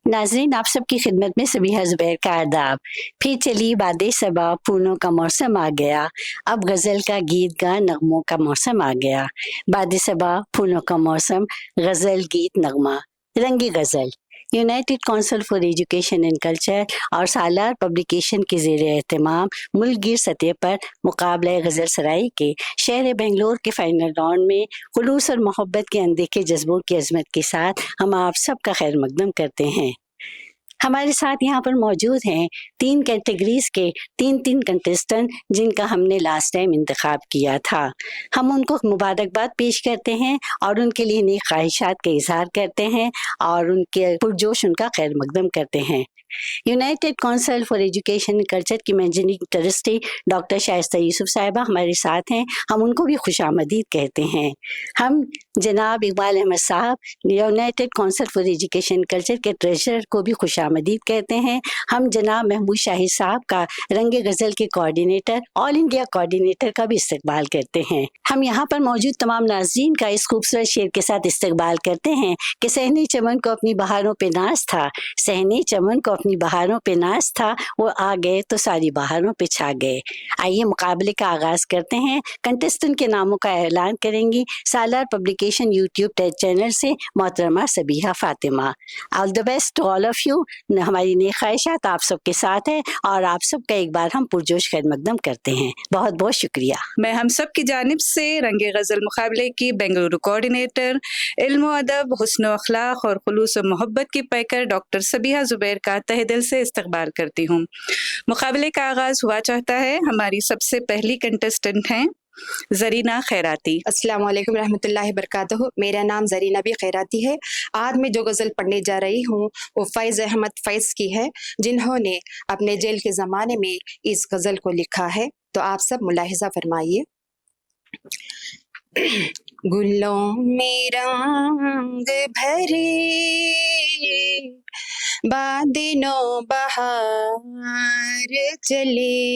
नाज़रीन, आप सबकी खिदमत में सबीहा ज़ुबैर का आदाब। फिर चली बादे सबा, फूलों का मौसम आ गया। अब गज़ल का गीत गा, नगमों का मौसम आ गया। बादे सबा, फूलों का मौसम, गज़ल, गीत, नगमा, रंगी गज़ल। United Council for Education and Culture और सालार पब्लिकेशन के ज़ेर एहतमाम मुल्क गिर सतह पर मुकाबला गज़ल सराई के शहर बेंगलोर के फाइनल राउंड में खुलूस और मोहब्बत के अनदेखे जज्बों की अजमत के साथ हम आप सबका खैर मकदम करते हैं। हमारे साथ यहाँ पर मौजूद हैं 3 कैटेगरीज़ के 3-3 कंटेस्टेंट जिनका हमने लास्ट टाइम इंतखाब किया था। हम उनको मुबारकबाद पेश करते हैं और उनके लिए नेक ख्वाहिशात का इज़हार करते हैं और उनके पुरजोश उनका खैर मकदम करते हैं। United Council for Education and Culture की managing trustee doctor Shaista Yusuf साहिबा हमारे साथ हैं। हम उनको भी खुशामदीद कहते हैं। हम जनाब इकबाल अहमद साहब, United Council for Education and culture के ट्रेजरर को भी खुशामदीद कहते हैं। हम जनाब महमूद शाहिद साहब का रंगे गज़ल के कोऑर्डिनेटर, ऑल इंडिया कोऑर्डिनेटर का भी इस्तकबाल करते हैं। हम यहाँ पर मौजूद तमाम नाज़रीन का इस खूबसूरत शेर के साथ इस्तकबाल करते हैं कि सहनी चमन को अपनी बहारों पे नाज था, सहनी चमन को अपनी बहारों पे नाज था, वो आ गए तो सारी बहारों पे छा गए। आइए मुकाबले का आगाज करते हैं। कंटेस्टेंट के नामों का ऐलान करेंगी सालार पब्लिकेशन यूट्यूब चैनल से मोहतरमा Sabiha Fatima. All the best to all of you. हमारी नेक ख्वाहिशात आप सबके साथ है और आप सबका एक बार हम पुरजोश खैर मकदम करते हैं। बहुत बहुत शुक्रिया। मैं हम सब की जानिब से रंगे गज़ल मुकाबले की बेंगलुरु कोऑर्डिनेटर, इल्म व अदब, हुस्न व अखलाक और खुलूस व मोहब्बत की पैकर डॉक्टर सबीहा ज़ुबैर का तहे दिल से इस्तकबाल करती हूँ। मुकाबले का आगाज़ हुआ चाहता है। हमारी सबसे पहली कंटेस्टेंट हैं ज़रीना खैराती। अस्सलाम वालेकुम रहमतुल्लाहि बरकातहू। मेरा नाम ज़रीना भी खैराती है। आज मैं जो गज़ल पढ़ने जा रही हूँ वो फ़ैज़ अहमद फ़ैज़ की है, जिन्होंने अपने जेल के ज़माने में इस गज़ल को लिखा है। तो आप सब मुलाहिज़ा फरमाइए। गुलों में रंग भरे बादलों बहार चले,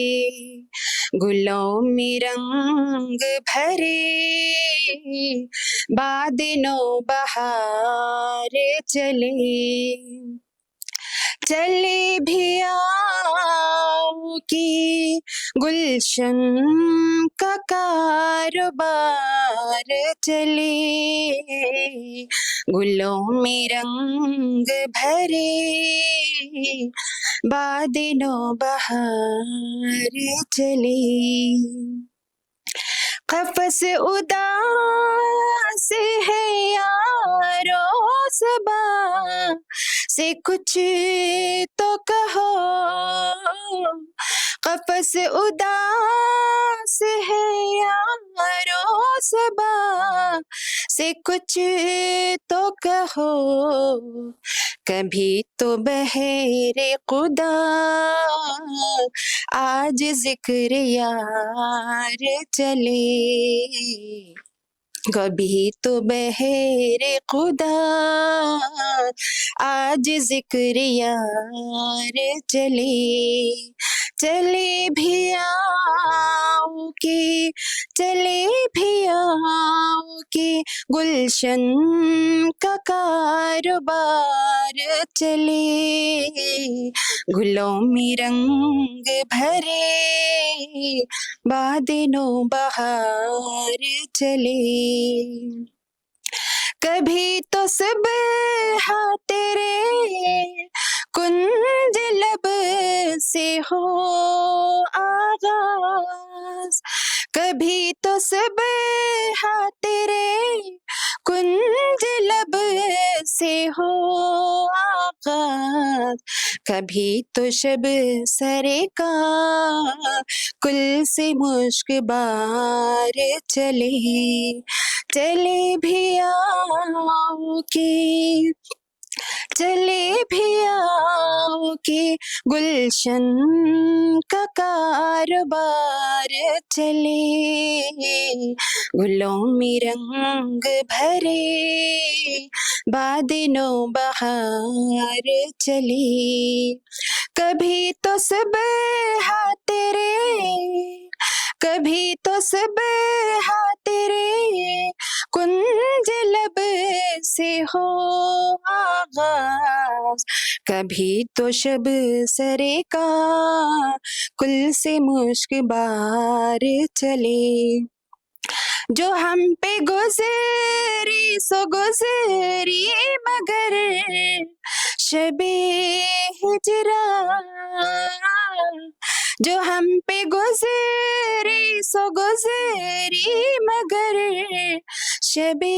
गुलों में रंग भरे बादलों बहार चले, चले भी आओ कि गुलशन का कारोबार चले, गुलों में रंग भरे बादलों बहार चले, कफस उदास है यारो सबा से कुछ तो कहो, कफस उदास है यारो सबा से कुछ तो कहो, कभी तो बहरे खुदा आज जिक्र यार चले, कभी तो बहरे खुदा आज जिक्र यार चले, चले भी आओ कि चले भी आओ कि गुलशन का कारोबार चले, गुलों में रंग भरे बादलों बहार चले, कभी तो सुबह तेरे कुंज लब से हो आगाज, कभी तो सुबह तेरे कुंज लब से हो आगाज, कभी तो शब सरे का कुल से मुश्क बार चले, चले भी आओ कि चले भी आओ कि गुलशन का कारोबार चले, गुलों में रंग भरे बादलों बहार चले, कभी तो सुबह तेरे कभी तो सुबह तेरे कुंज लब से हो आगाज, कभी तो शब सरे का कुल से मुश्क बार चले। जो हम पे गुजरी सो गुजरी मगर शबे हिजरा, जो हम पे गुजरी सो गुजरी मगर शबे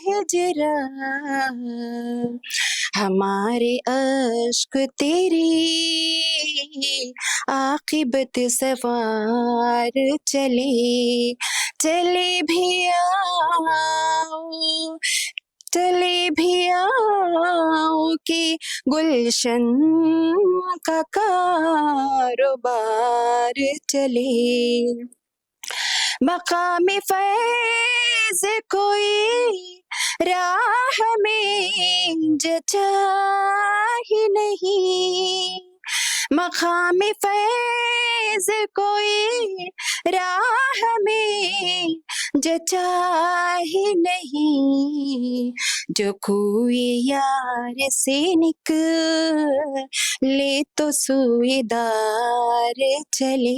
हिजरा। हमारे अश्क तेरी आकिबत सवार चले, चले भी आओ, चले भी आओ कि गुलशन का कारोबार चले। मकाम फैज कोई राह में जचा ही नहीं, मकाम फैज कोई राह में जचा ही नहीं। जो कोई यार से निकले तो सुएदार चले,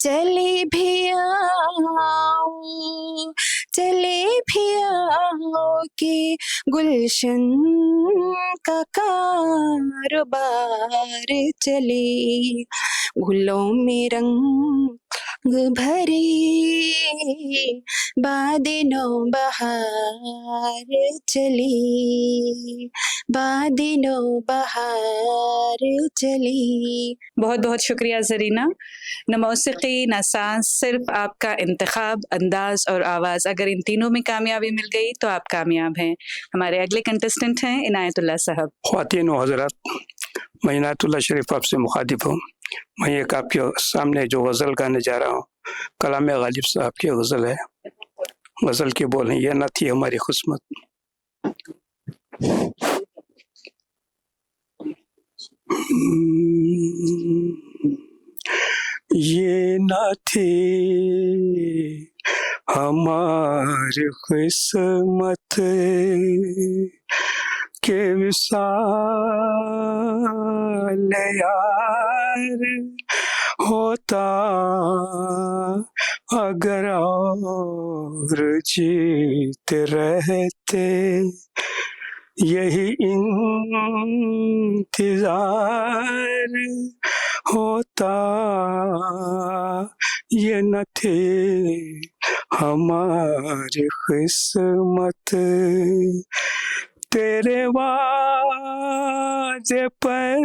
चले भी आओ, चले भी आओ कि गुलशन का कारोबार चले। गुलों में रंग भरे बादलों बहार चली, बादलों बहार चली। बहुत बहुत शुक्रिया ज़रीना। न मौसीकी न सांस, सिर्फ आपका इंतखाब, अंदाज और आवाज़, अगर इन तीनों में कामयाबी मिल गई तो आप कामयाब हैं। हमारे अगले कंटेस्टेंट हैं इनायतुल्लाह साहब। ख्वातीन व हज़रात, मैं इनायतुल्लाह शरीफ आपसे मुखातिब हूँ। मैं एक आपके सामने जो गज़ल गाने जा रहा हूँ, कलाम गालिब साहब की गज़ल है। गज़ल के बोल हैं, ये न थी हमारी किस्मत। ये न थी हमारी किस्मत के विसाल यार होता, अगर और जीते रहते यही इंतजार होता। ये न थे हमारी किस्मत, तेरे वादे पर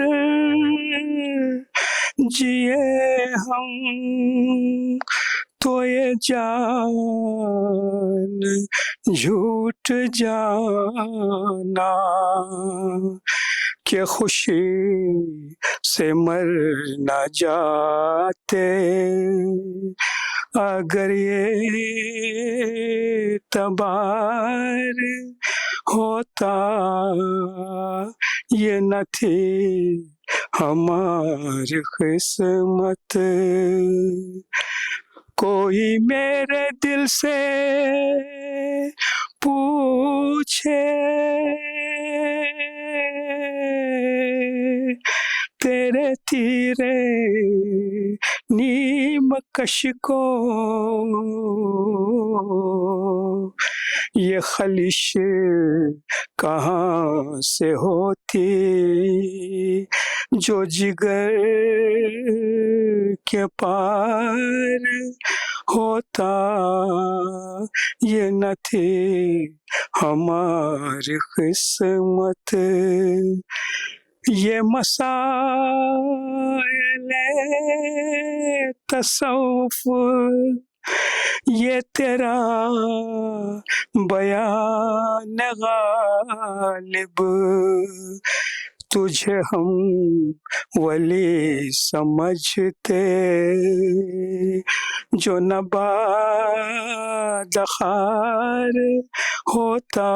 जिए हम, तो ये जान झूठ जाना कि खुशी से मर न जाते, अगर ये तबार होता। ये न थी हमारी किस्मत। कोई मेरे दिल से पूछे तेरे तीरे नीम कश को ये खलिश कहाँ से होती, जो जिगर के पार होता। ये न थी हमारी किस्मत। ये मसाइले तसव्वुफ, ये तेरा बयान गालिब, तुझे हम वली समझते, जो नबादखार होता,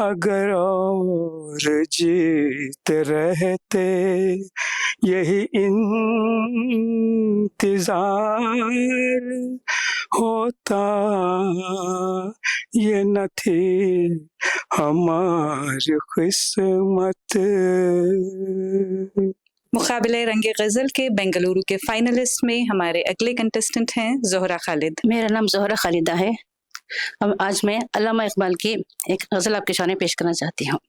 अगर और जीत रहते यही इंतजार होता, ये न थी हमारी किस्मत। मुकाबले रंगे गजल के बेंगलुरु के फाइनलिस्ट में हमारे अगले कंटेस्टेंट हैं जोहरा खालिद। मेरा नाम जोहरा खालिदा है। अब आज मैं अल्लामा इकबाल की एक गजल आपके सामने पेश करना चाहती हूँ।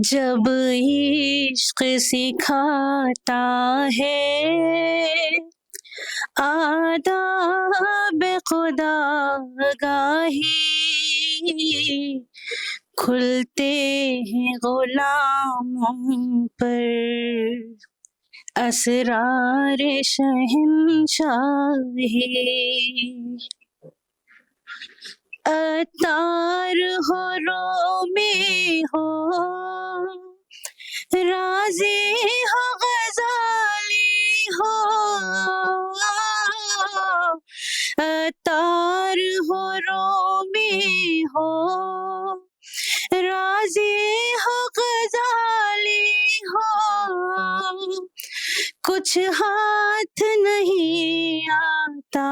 जब इश्क सिखाता है आदाब खुदागाही, खुलते हैं गुलामों पर असरार शहंशाही। अतार हो रोमी हो राजी हो गजाली हो, अतार हो रोमी हो राजी हो गजाली हो, कुछ हाथ नहीं आता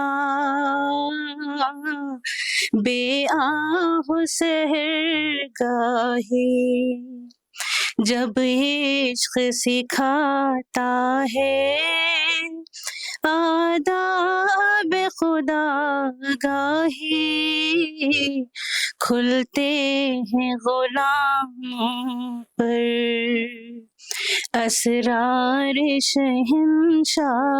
बेआह सहरगाही। जब इश्क सिखाता है आदाब खुदागाही, खुलते हैं गुलामों पर असरार शहंशाही।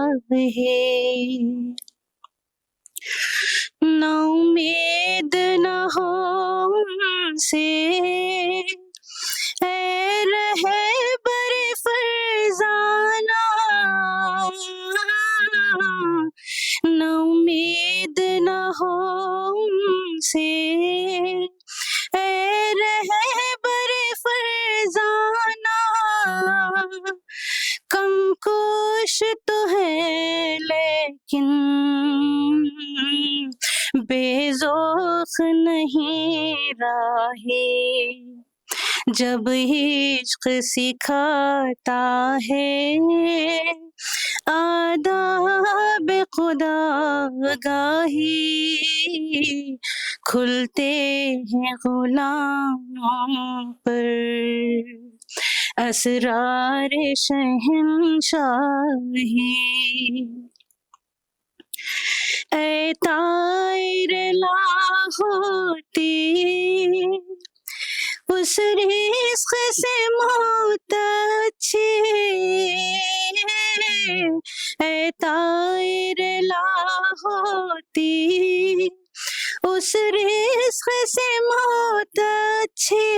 ना उम्मीद न हो उनसे ऐ रहबर फरजाना, न उम्मीद न हो उनसे ऐ रहबर फरजाना, कम कोश तो है लेकिन बेज़ौक़ नहीं राही। जब इश्क सिखाता है आदाब खुदागाही, खुलते हैं गुलामों पर असरार शहंशाही। ऐ तायर लाहोती उस रिज़्क़ से मौत अच्छी, ऐ तायर लाहोती उस रिज़्क़ से मौत अच्छी,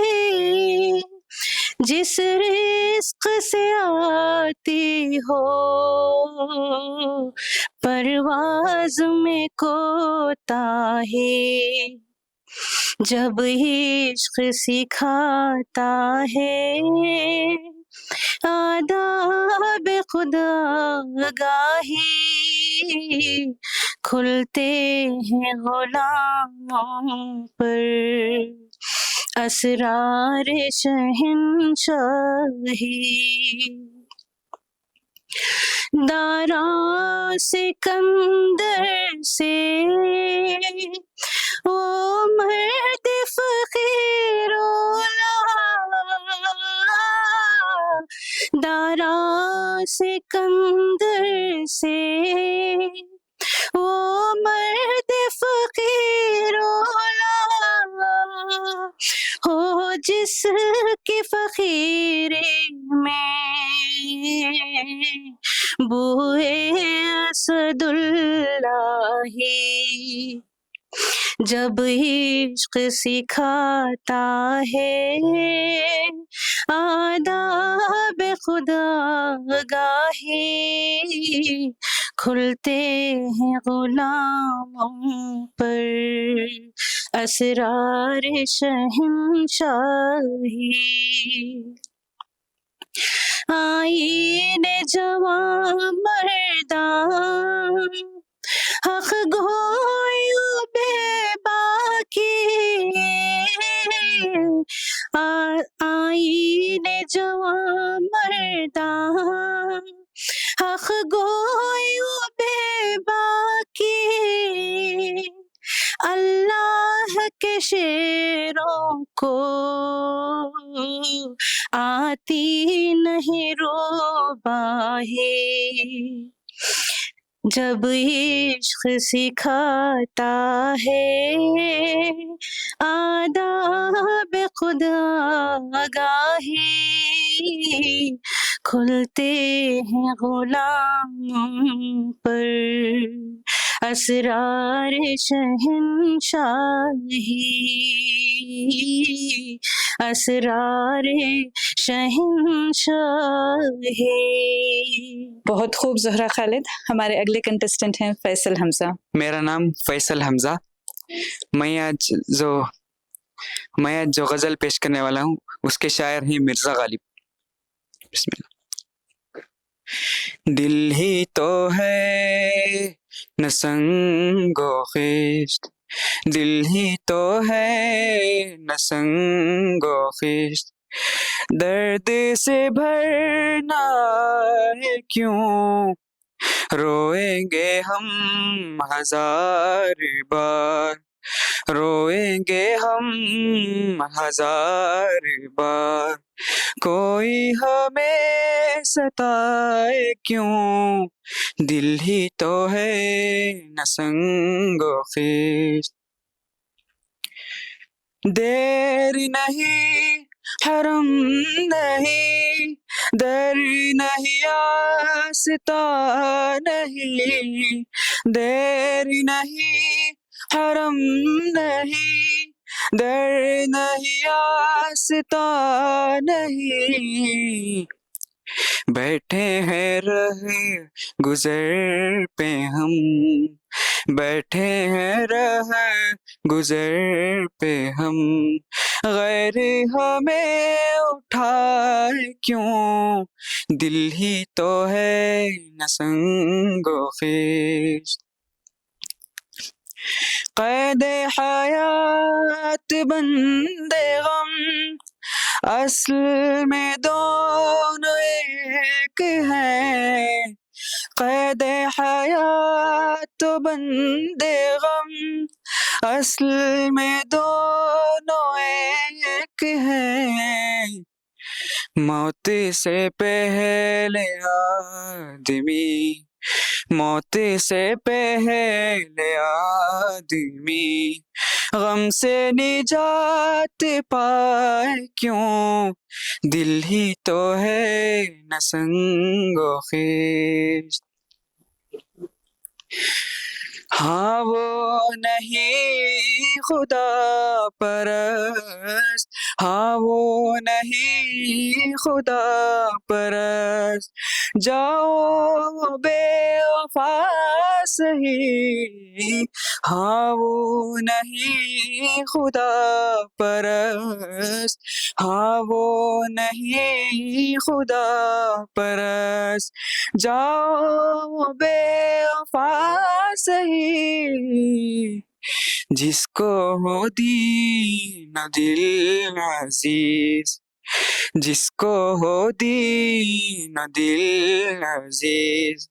जिस रिज़्क़ से आती हो परवाज़ में कोताही। जब इश्क सिखाता है आदाब खुदागाही, खुलते हैं गुलामों पर असरार शहंशाही। दारा सिकंदर से ओ मर्द फ़कीरोला, दारा सिकंदर से ओ मर्द फ़कीरोला, हो जिसकी फ़कीरी में बूए असदुल्लाही। जब इश्क सिखाता है आदाब खुदागाही, खुलते हैं गुलामों पर असरार शहंशाही। आईने जवां मर्दां हक गोयो बेबाकी, जवां मर्दा हक गोयो बेबाकी अल्लाह के शेरों को आती नहीं रोबाही जब इश्क सिखाता है आदाब खुदा आगाही खुलते हैं गुलामों पर असरार शहंशाही असरार शहंशाही। बहुत खूब ज़हरा खालिद। हमारे अगले कंटेस्टेंट हैं फैसल हमजा। मेरा नाम फैसल हमजा। मैं आज जो गज़ल पेश करने वाला हूँ उसके शायर हैं मिर्ज़ा गालिब। बिस्मिल्लाह। दिल ही तो है न संगो खिश्त, दिल ही तो है न संगो खिश्त, दर्द से भरना है क्यों, रोएंगे हम हजार बार, रोएंगे हम हजार बार, कोई हमें सताए क्यों, दिल ही तो है न संगो खिश्त। देर नहीं हरम नहीं, दर नहीं आस्ता नहीं, देर नहीं हरम नहीं, दर नहीं आस्ता नहीं, बैठे हैं रह गुजर पे हम, बैठे हैं रह गुजर पे हम, गैर हमें उठाए क्यों, दिल ही तो है न संगो खिश्त। क़ैदे हयात बंदे गम, असल में दोनों एक हैं, क़ैदे हयात बंदे गम, असल में दोनों एक हैं, मौत से पहले आदमी, मौत से पहले आदमी, गम से निजात पाए क्यों, दिल ही तो है न संगो खिश्त। हाँ वो नहीं खुदा परस्त, हाँ वो नहीं खुदा परस्त, जाओ बेवफा सही, हाँ वो नहीं खुदा परस्त, हाँ वो नहीं खुदा परस्त, जाओ बेवफा सही, जिसको हो दीन दिल अजीज, जिसको हो दीन दिल अजीज,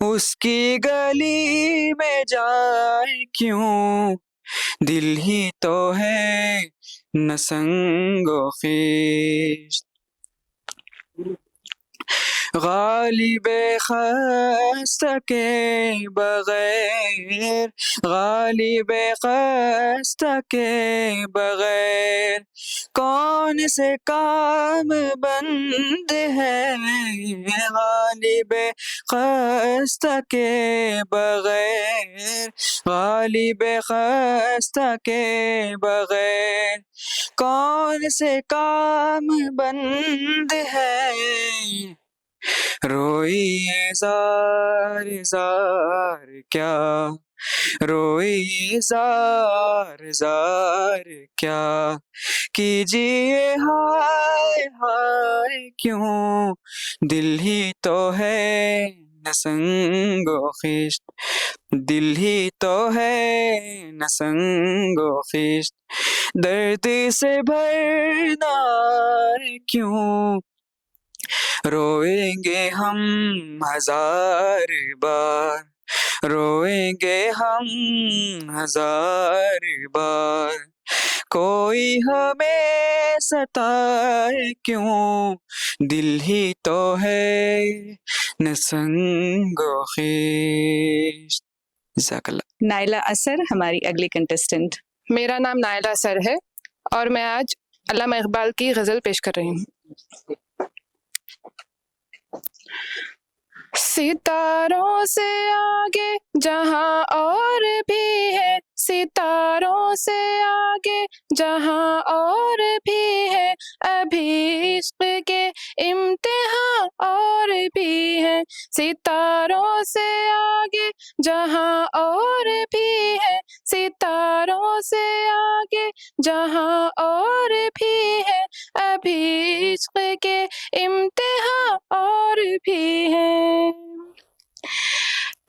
उसकी गली में जाए क्यों, दिल ही तो है न संगो खिश्त। गालिबे ख़स्ता के बगैर, गालिबे ख़स्ता के बगैर, कौन से काम बंद है, गालिबे ख़स्ता के बगैर, गालिबे ख़स्ता के बगैर, कौन से काम बंद है, रोइए ज़ार ज़ार क्या, रोइए ज़ार ज़ार क्या, कीजिए हाय हाय क्यों, दिल ही तो है न संगो खिश्त, दिल ही तो है न संगो खिश्त, दर्द से भरना है क्यों, रोएंगे हम हजार बार, रोएंगे हम हजार बार, कोई हमें सताए क्यों, दिल ही तो है न संगो खीश। जज़ाकल्लाह। नाइला असर हमारी अगली कंटेस्टेंट। मेरा नाम नायला सर है और मैं आज अल्लामा इकबाल की गज़ल पेश कर रही हूँ। सितारों से आगे जहां और भी है, सितारों से आगे जहां और भी है, अभी इश्क के इम्तिहान और भी है। सितारों से आगे जहां और भी है, सितारों से आगे जहां और भी है, अभी इश्क के इम्तिहान और भी है।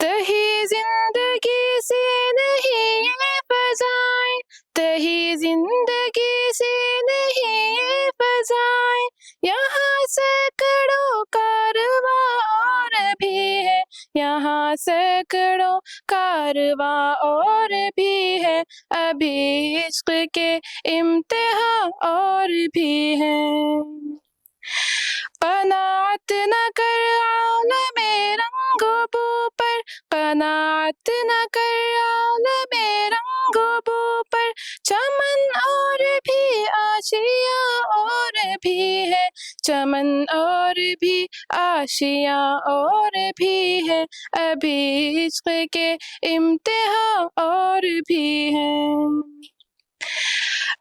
तही जिंदगी से नहीं ये फजाएं, तही जिंदगी से नहीं ये फजाएं, यहाँ सैकड़ों कारवां और भी है, यहाँ सैकड़ों कारवां और भी है, अभी इश्क के इम्तिहान और भी है। क़नाअत न कर आलमे रंगो बू पर, क़नाअत न कर आलमे रंगो बू पर, चमन और भी आशिया और भी है, चमन और भी आशिया और भी है, अभी इश्क के इम्तिहान और भी है।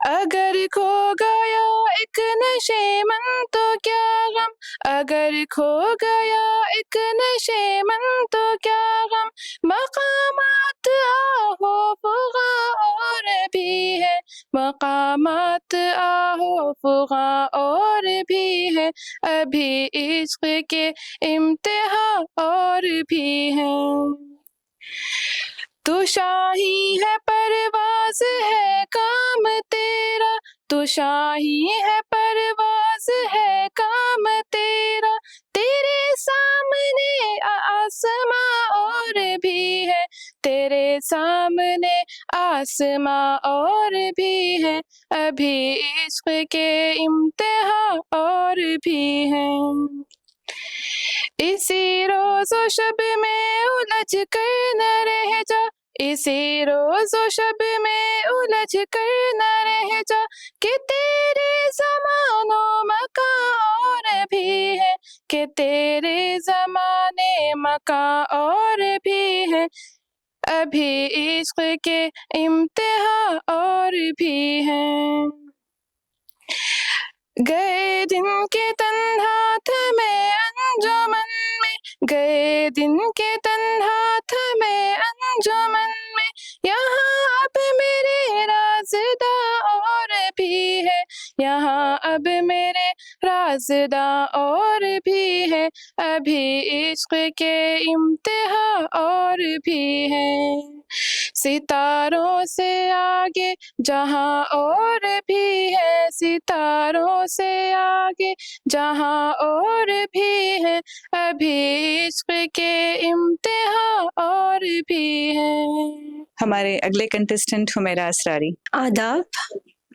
अगर खो गया एक नशेमन तो क्या गम, अगर खो गया एक नशेमन तो क्या गम, मकामात आहो फुगा और भी है, मकामात आहो फुगा और भी है, अभी इश्क के इम्तिहान और भी है। तू शाही है परवाज़ है काम तेरा, तू शाही है परवाज़ है काम तेरा, तेरे सामने आसमां और भी है, तेरे सामने आसमां और भी है, अभी इश्क के इम्तिहान और भी है। इसी रोज़ो शब में उलझ कर न रह जा, इसी रोज़ो शब में उलझ कर न रह जा, कि तेरे ज़मानो मका और भी है, कि तेरे ज़माने मका और भी है, अभी इश्क के इम्तिहान और भी है। गए दिन के तन्हा थमे अंजुमन में, गए दिन के तन्हा थमे अंजुमन में, यहाँ अब मेरे राज़दा और भी है, यहाँ अब मेरे राज़दा और भी है, अभी इश्क के इम्तिहान और भी है। सितारों से आगे जहां और भी है, सितारों से आगे जहां और भी है, अभी इश्क के इम्तिहान और भी है। हमारे अगले कंटेस्टेंट हुमैरा असरारी। आदाब,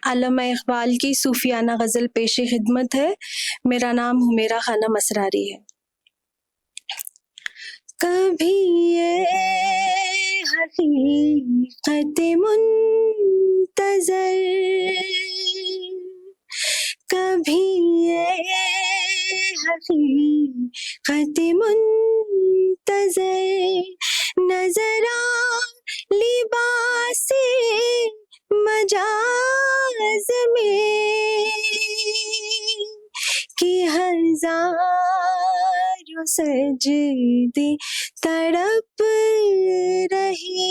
अल्लामा इकबाल की सूफियाना गज़ल पेश खिदमत है। मेरा नाम हुमैरा खानम असरारी है। कभी ये हकीकत मुंतज़र, कभी ये हकीकत मुंतज़र, नज़रा लिबासे मजाज में, कि हज़ारों सजदे तड़प रही,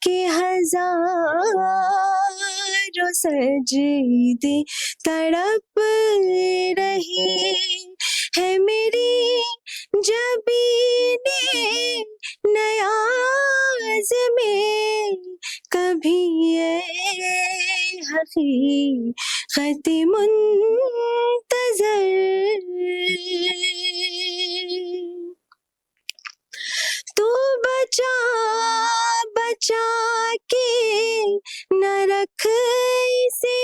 कि हज़ारों सजदे तड़प रही है, मेरी जबीने नयाज़ में, कभी ये हकीकत खत मुंतज़र तू बचा बचा के न रख इसे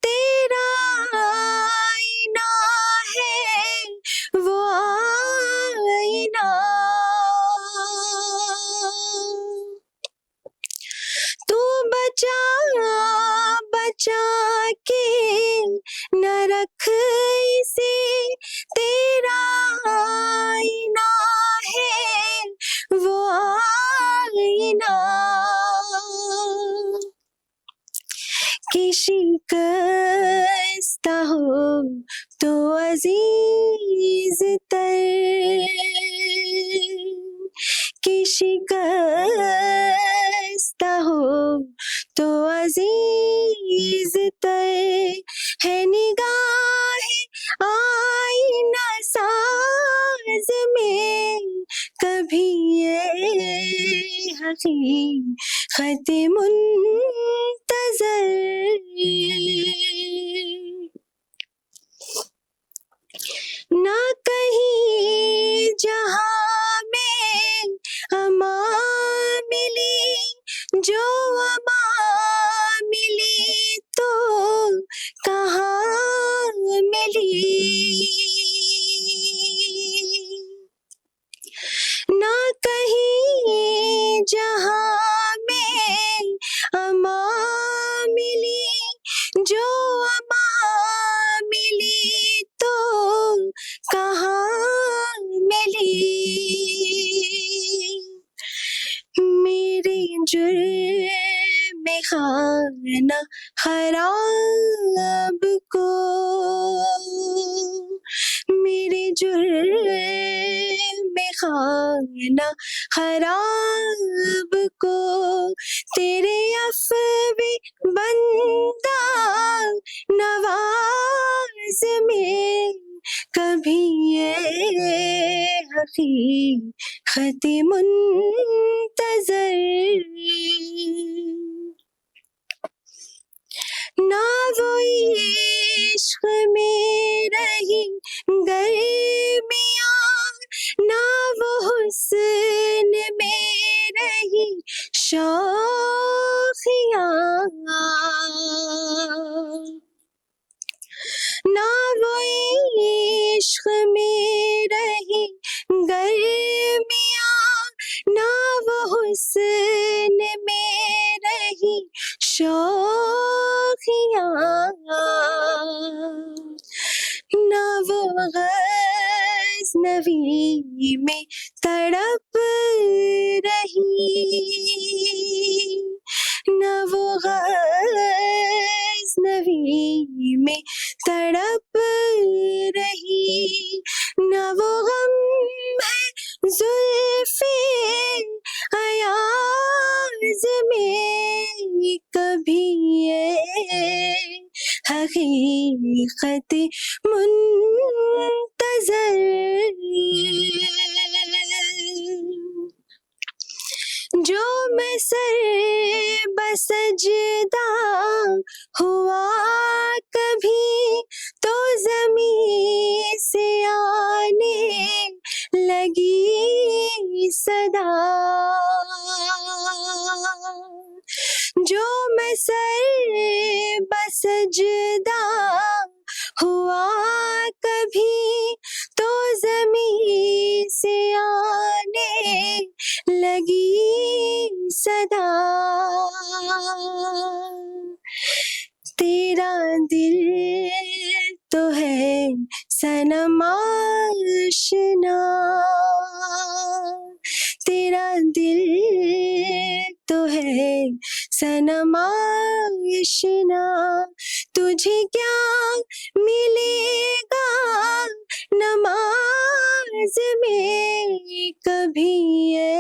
तेरा आईना है वो आईना तू बचा बचा के न रख इसे तेरा आईना है वो आईना कि शिकस्ता हो तो अजीज तर कि शिकस्ता हो तो अजीज तर है निगाहे आईना साज में कभी ये हकीकत मुंतज़र ना कहीं जहां में अमा मिली जो अमा मिली तो कहाँ मिली ना कहीं जहां में अमा मिली जो अमा मिली तो कहाँ मिली मेरे जुर्म खाना खराब को मेरे जुर्म खाना खराब को तेरे अफ़्वे बंदा नवाज में कभी ये हकीकत मुंतज़र ना वो इश्क में रही गर्मियाँ ना वो हुस्न में रही शौखियाँ ना वो इश्क में रही गर्मियाँ ना वो हुस्न में रही शौखियाँ ना वो गज़नवी में तड़प रही ना वो गज़नवी में तड़प रही ना वो गम है ज़ुल्फ़े अयाज़ में कभी ये हकीकत मुंतज़र जो मैं सर बसजदा हुआ कभी तो ज़मीं से आने लगी सदा जो मैं सर बसजदा हुआ कभी तो ज़मीं से आने लगी सदा तेरा दिल तो है सनम आशना तेरा दिल तो है सनम आशना तुझे क्या मिलेगा नमाज में कभी ये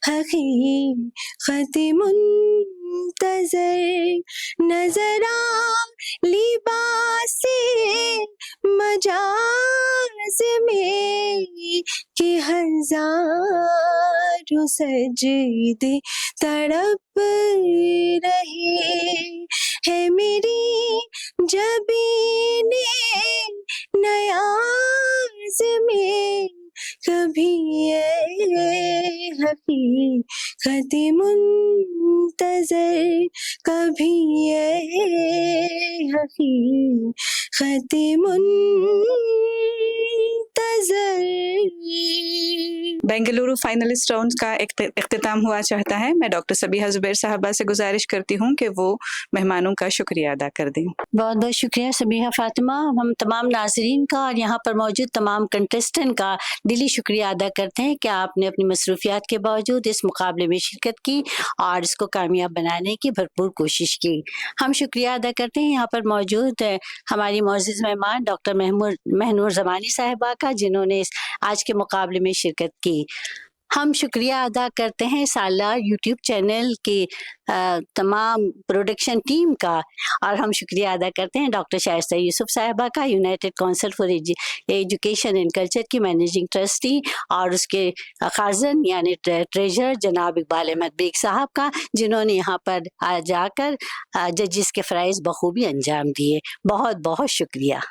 हकीकत मुंतज़र नज़रा लिबासे मजाज में कि हज़ारों सजदे तड़प रहे है मेरी खत मुंतज़र कभी ये हकीकत मुंतज़र। बेंगलुरु फाइनलिस्ट राउंड का इख्तिताम हुआ चाहता है। मैं डॉक्टर सबीहा जुबैर साहबा से गुजारिश करती हूँ कि वो मेहमानों का शुक्रिया अदा कर दें। बहुत बहुत शुक्रिया सबीहा फातिमा। हम तमाम नाजरीन का और यहाँ पर मौजूद तमाम कंटेस्टेंट का दिली शुक्रिया अदा करते हैं कि आपने अपनी मसरूफियात के बावजूद इस मुकाबले में शिरकत की और इसको कामयाब बनाने की भरपूर कोशिश की। हम शुक्रिया अदा करते हैं यहाँ पर मौजूद हमारी मोअज़्ज़िज़ मेहमान डॉक्टर महनूर ज़मानी साहिबा का, जिन्होंने आज के मुकाबले में शिरकत की। हम शुक्रिया अदा करते हैं सालार यूट्यूब चैनल की तमाम प्रोडक्शन टीम का, और हम शुक्रिया अदा करते हैं डॉक्टर शाइस्ता यूसुफ साहिबा का, United Council for Education and Culture की मैनेजिंग ट्रस्टी, और उसके खाजन यानी ट्रेजर जनाब इकबाल अहमद बेग साहब का, जिन्होंने यहाँ पर जाकर जजिस के फ़राइज़ बखूबी अंजाम दिए। बहुत बहुत शुक्रिया।